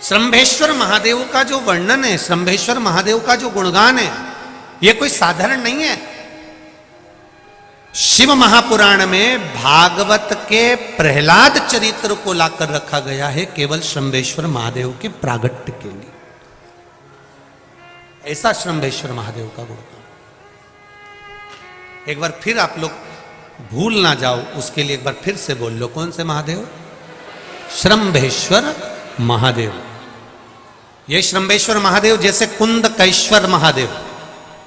श्रंभेश्वर महादेव का जो वर्णन है, श्रंभेश्वर महादेव का जो गुणगान है, यह कोई साधारण नहीं है। शिव महापुराण में भागवत के प्रहलाद चरित्र को लाकर रखा गया है केवल श्रंभेश्वर महादेव के प्रागट्य के लिए। ऐसा श्रंभेश्वर महादेव का गुणगान एक बार फिर आप लोग भूल ना जाओ, उसके लिए एक बार फिर से बोल लो। कौन से महादेव? श्रंभेश्वर महादेव। ये श्रंभेश्वर महादेव जैसे कुंदकेश्वर महादेव।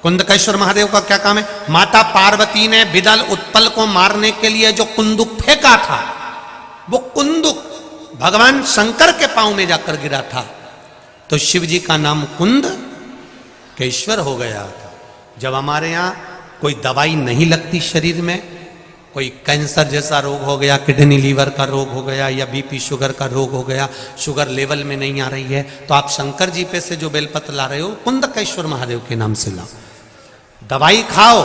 कुंदकेश्वर महादेव का क्या काम है? माता पार्वती ने विदल उत्पल को मारने के लिए जो कुंदुक फेंका था, वो कुंदुक भगवान शंकर के पांव में जाकर गिरा था, तो शिव जी का नाम कुंदकेश्वर हो गया था। जब हमारे यहां कोई दवाई नहीं लगती शरीर में, कोई कैंसर जैसा रोग हो गया, किडनी लीवर का रोग हो गया, या बीपी शुगर का रोग हो गया, शुगर लेवल में नहीं आ रही है, तो आप शंकर जी पे से जो बेलपत्र ला रहे हो, कुंदकेश्वर महादेव के नाम से लाओ। दवाई खाओ,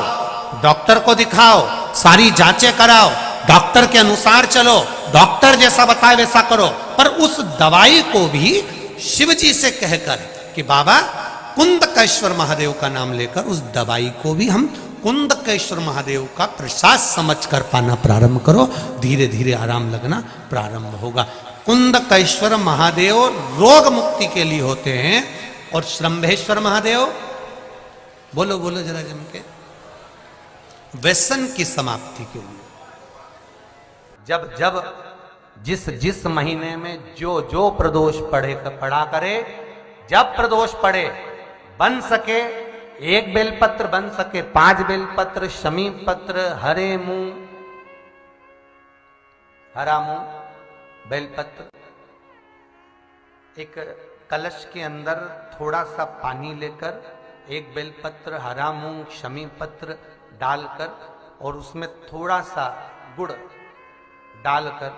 डॉक्टर को दिखाओ, सारी जांचें कराओ, डॉक्टर के अनुसार चलो, डॉक्टर जैसा बताए वैसा करो, पर उस दवाई को भी शिव जी से कहकर कि बाबा कुंदकेश्वर महादेव का नाम लेकर उस दवाई को भी हम कुंदकेश्वर महादेव का प्रसाद समझकर पाना प्रारंभ करो। धीरे धीरे आराम लगना प्रारंभ होगा। कुंदकेश्वर महादेव रोग मुक्ति के लिए होते हैं, और श्रंभेश्वर महादेव, बोलो बोलो जरा जम के, व्यसन की समाप्ति के लिए। जब जब जिस जिस महीने में जो जो प्रदोष पढ़ा करे, जब प्रदोष पड़े, बन सके 1 बेलपत्र, बन सके 5 बेलपत्र, शमी पत्र, हरे मुंह, हरा मुंह, बेलपत्र, एक कलश के अंदर थोड़ा सा पानी लेकर 1 बेलपत्र, हरा मूंग, शमी पत्र डालकर और उसमें थोड़ा सा गुड़ डालकर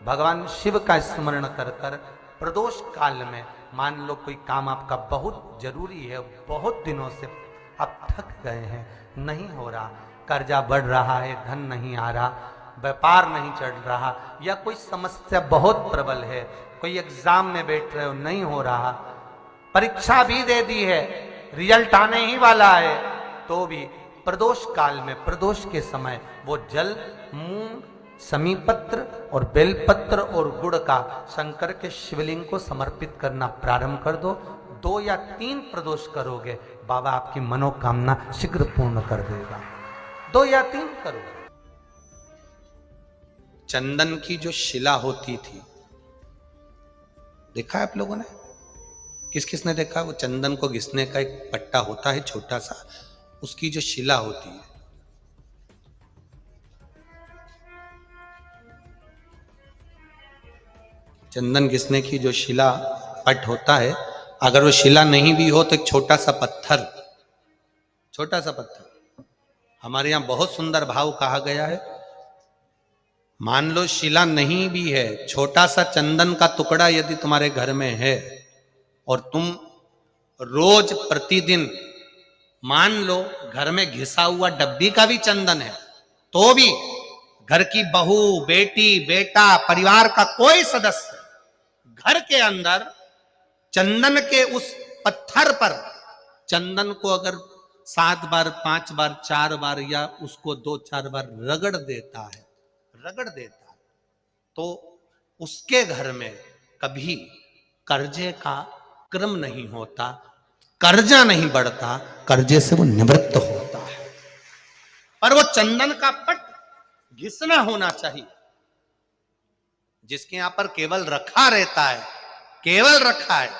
भगवान शिव का स्मरण कर कर प्रदोष काल में, मान लो कोई काम आपका बहुत जरूरी है, बहुत दिनों से आप थक गए हैं, नहीं हो रहा, कर्जा बढ़ रहा है, धन नहीं आ रहा, व्यापार नहीं चढ़ रहा, या कोई समस्या बहुत प्रबल है, कोई एग्जाम में बैठ रहे हो, नहीं हो रहा, परीक्षा भी दे दी है, रिजल्ट आने ही वाला है, तो भी प्रदोष काल में, प्रदोष के समय वो जल, मूंग, समीपत्र और बेलपत्र और गुड़ का शंकर के शिवलिंग को समर्पित करना प्रारंभ कर दो। 2 या 3 प्रदोष करोगे, बाबा आपकी मनोकामना शीघ्र पूर्ण कर देगा। 2 या 3 करोगे। चंदन की जो शिला होती थी, देखा है आप लोगों ने? किस किस ने देखा? वो चंदन को घिसने का एक पट्टा होता है छोटा सा, उसकी जो शिला होती है, चंदन घिसने की जो शिला पट होता है, अगर वो शिला नहीं भी हो तो एक छोटा सा पत्थर, छोटा सा पत्थर, हमारे यहां बहुत सुंदर भाव कहा गया है। मान लो शिला नहीं भी है, छोटा सा चंदन का टुकड़ा यदि तुम्हारे घर में है, और तुम रोज प्रतिदिन, मान लो घर में घिसा हुआ डब्बी का भी चंदन है, तो भी घर की बहू, बेटी, बेटा, परिवार का कोई सदस्य घर के अंदर चंदन के उस पत्थर पर चंदन को अगर 7 बार, 5 बार, 4 बार या उसको 2-4 बार रगड़ देता है, तो उसके घर में कभी कर्जे का क्रम नहीं होता, कर्जा नहीं बढ़ता, कर्जे से वो निवृत्त होता है। पर वो चंदन का पट घिसना होना चाहिए। जिसके यहां पर केवल रखा रहता है, केवल रखा है,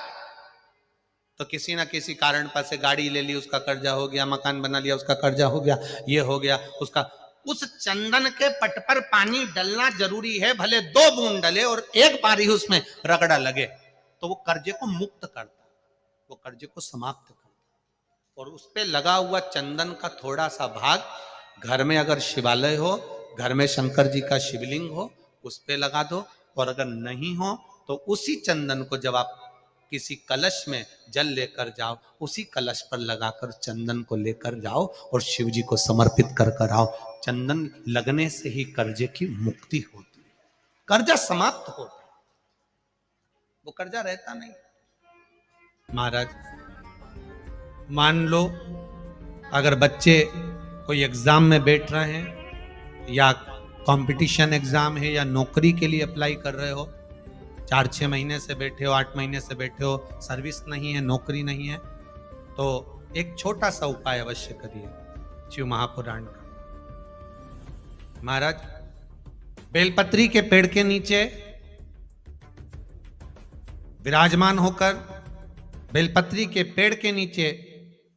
तो किसी ना किसी कारण पर से गाड़ी ले ली, उसका कर्जा हो गया, मकान बना लिया, उसका कर्जा हो गया, ये हो गया, उसका, उस चंदन के पट पर पानी डलना जरूरी है, भले 2 बूंद डले और एक बार ही उसमें रगड़ा लगे, तो वो कर्जे को मुक्त करता, वो कर्जे को समाप्त करता। और उस पे लगा हुआ चंदन का थोड़ा सा भाग घर में अगर शिवालय हो, घर में शंकर जी का शिवलिंग हो, उस पे लगा दो, और अगर नहीं हो तो उसी चंदन को जब आप किसी कलश में जल लेकर जाओ, उसी कलश पर लगाकर चंदन को लेकर जाओ और शिव जी को समर्पित कर कर आओ। चंदन लगने से ही कर्जे की मुक्ति होती है, कर्जा समाप्त होता है, वो कर्जा रहता नहीं। महाराज मान लो अगर बच्चे कोई एग्जाम में बैठ रहे हैं या कंपटीशन एग्जाम है या नौकरी के लिए अप्लाई कर रहे हो, 4-6 महीने से बैठे हो, 8 महीने से बैठे हो, सर्विस नहीं है, नौकरी नहीं है, तो एक छोटा सा उपाय अवश्य करिए शिव महापुराण का। महाराज बेलपत्री के पेड़ के नीचे विराजमान होकर बेलपत्री के पेड़ के नीचे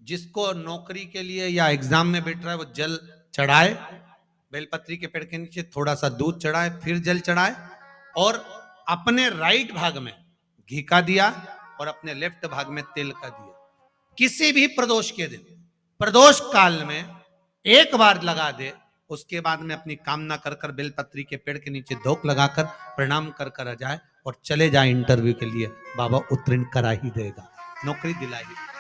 जिसको नौकरी के लिए या एग्जाम में बैठ रहा है वो जल चढ़ाए, बेलपत्री के पेड़ के नीचे थोड़ा सा दूध चढ़ाए, फिर जल चढ़ाए और अपने राइट भाग में घी का दिया और अपने लेफ्ट भाग में तेल का दिया। किसी भी प्रदोष के दिन, प्रदोष काल में एक बार लगा दे, उसके बाद में अपनी कामना कर कर बेलपत्री के पेड़ के नीचे धोख लगाकर प्रणाम कर कर आ जाए और चले जाए इंटरव्यू के लिए, बाबा उत्तीर्ण करा ही देगा, नौकरी दिला ही देगा।